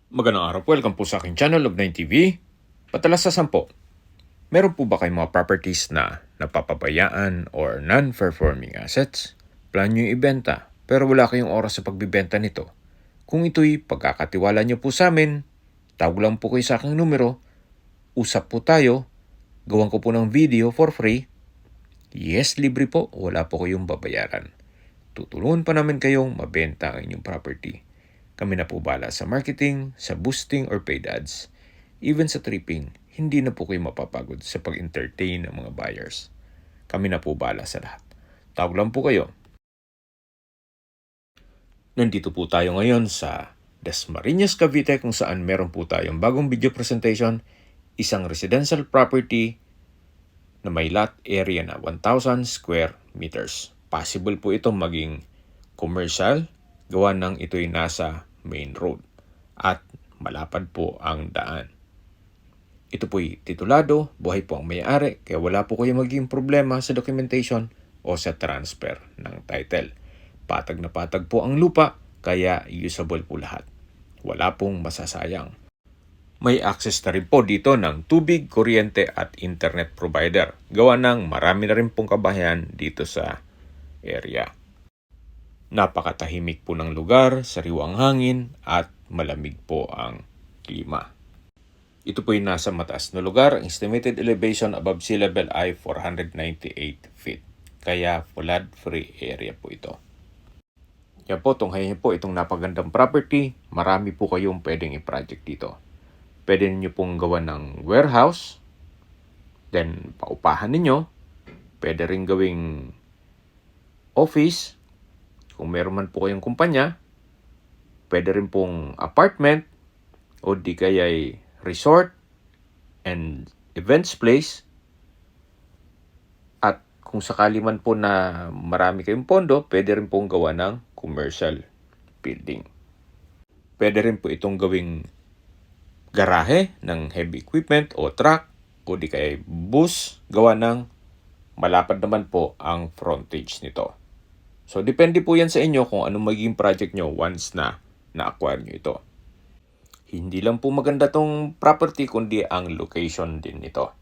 Magandang araw po. Welcome po sa aking channel, Love9 TV. Patalas sa 10. Meron po ba kayong mga properties na napapabayaan or non-performing assets? Plan nyo yung ibenta, pero wala kayong oras sa pagbibenta nito. Kung ito'y pagkakatiwala nyo po sa amin, tawag lang po kayo sa aking numero, usap po tayo, gawan ko po ng video for free. Yes, libre po, wala po kayong babayaran. Tutulungan pa namin kayong mabenta ang inyong property. Kami na po bala sa marketing, sa boosting or paid ads. Even sa tripping, hindi na po kayo mapapagod sa pag-entertain ng mga buyers. Kami na po bala sa lahat. Tawag lang po kayo. Nandito po tayo ngayon sa Dasmariñas, Cavite kung saan meron po tayong bagong video presentation, isang residential property na may lot area na 1,000 square meters. Possible po ito maging commercial, gawa ng ito'y nasa main road at malapad po ang daan. Ito po'y titulado, buhay po ang may-ari, kaya wala po kayo maging problema sa documentation o sa transfer ng title. Patag na patag po ang lupa, kaya usable po lahat. Wala pong masasayang. May access na rin po dito ng tubig, kuryente at internet provider. Gawa ng marami na rin pong kabahayan dito sa area. Napakatahimik po ng lugar, sariwang hangin at malamig po ang klima. Ito po yung nasa mataas na lugar. Estimated elevation above sea level ay 498 feet. Kaya flood-free area po ito. Yan po, tunghayan po itong napagandang property. Marami po kayong pwedeng i-project dito. Pwede niyo pong gawa ng warehouse. Then, paupahan ninyo. Pwede rin gawing office. Kung meron man po kayong kumpanya, pwede rin pong apartment o di kaya'y resort and events place. At kung sakali man po na marami kayong pondo, pwede rin pong gawa ng commercial building. Pwede rin po itong gawing garahe ng heavy equipment o truck o di kaya'y bus, gawa ng malapad naman po ang frontage nito. So, depende po yan sa inyo kung anong magiging project nyo once na na-acquire nyo ito. Hindi lang po maganda tong property, kundi ang location din nito.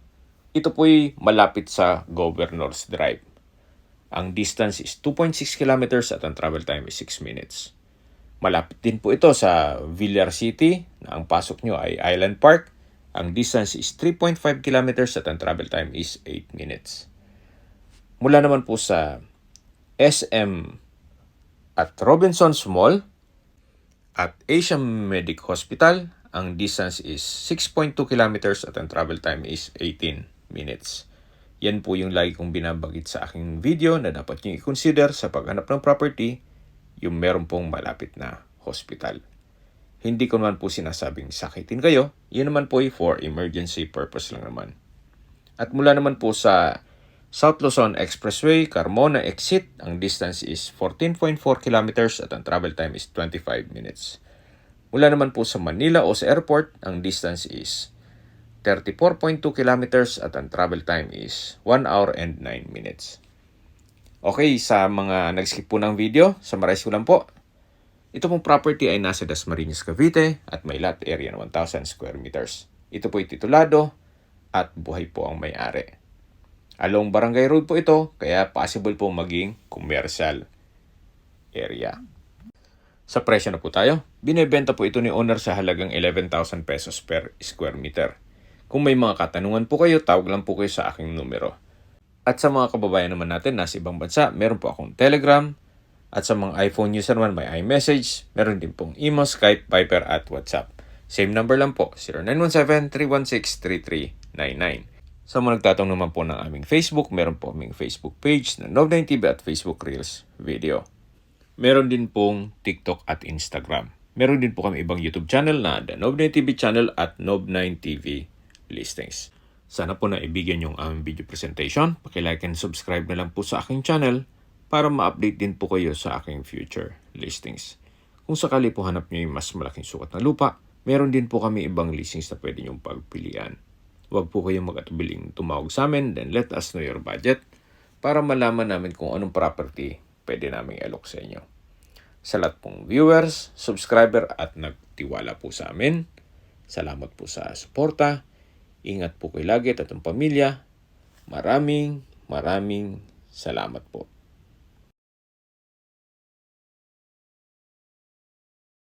Ito po'y malapit sa Governor's Drive. Ang distance is 2.6 kilometers at ang travel time is 6 minutes. Malapit din po ito sa Villar City, na ang pasok nyo ay Island Park. Ang distance is 3.5 kilometers at ang travel time is 8 minutes. Mula naman po sa SM at Robinsons Mall at Asian Medic Hospital, ang distance is 6.2 kilometers at ang travel time is 18 minutes. Yan po yung lagi kong binabanggit sa aking video na dapat nyo i-consider sa paghanap ng property, yung meron pong malapit na hospital. Hindi ko naman po sinasabing sakitin kayo, yun naman po ay for emergency purpose lang naman. At mula naman po sa South Luzon Expressway, Carmona exit, ang distance is 14.4 kilometers at ang travel time is 25 minutes. Mula naman po sa Manila o sa airport, ang distance is 34.2 kilometers at ang travel time is 1 hour and 9 minutes. Okay, sa mga nag-skip po ng video, summarize ko lang po. Ito pong property ay nasa Dasmariñas, Cavite at may lot area ng 1,000 square meters. Ito po ay titulado at buhay po ang may-ari. Along Barangay Road po ito, kaya possible po maging commercial area. Sa presyo na po tayo, binebenta po ito ni owner sa halagang 11,000 pesos per square meter. Kung may mga katanungan po kayo, tawag lang po kayo sa aking numero. At sa mga kababayan naman natin nasa ibang bansa, meron po akong Telegram. At sa mga iPhone user naman may iMessage, meron din pong email, Skype, Viber at WhatsApp. Same number lang po, 0917-316-3399. Sa mga nagtatanong naman po ng aming Facebook, meron po aming Facebook page na Love9 TV at Facebook Reels video. Meron din pong TikTok at Instagram. Meron din po kami ibang YouTube channel na The Love9 TV channel at Love9 TV Listings. Sana po na ibigyan yung aming video presentation. Paki-like and subscribe na lang po sa aking channel para ma-update din po kayo sa aking future listings. Kung sakali po hanap nyo yung mas malaking sukat na lupa, meron din po kami ibang listings na pwede nyong pagpilian. Huwag po kayong mag-atubiling tumawag sa amin, then let us know your budget para malaman namin kung anong property pwede namin i-alok sa inyo. Sa lahat pong viewers, subscriber at tiwala po sa amin. Salamat po sa suporta. Ingat po kayo lagi at atong pamilya. Maraming salamat po.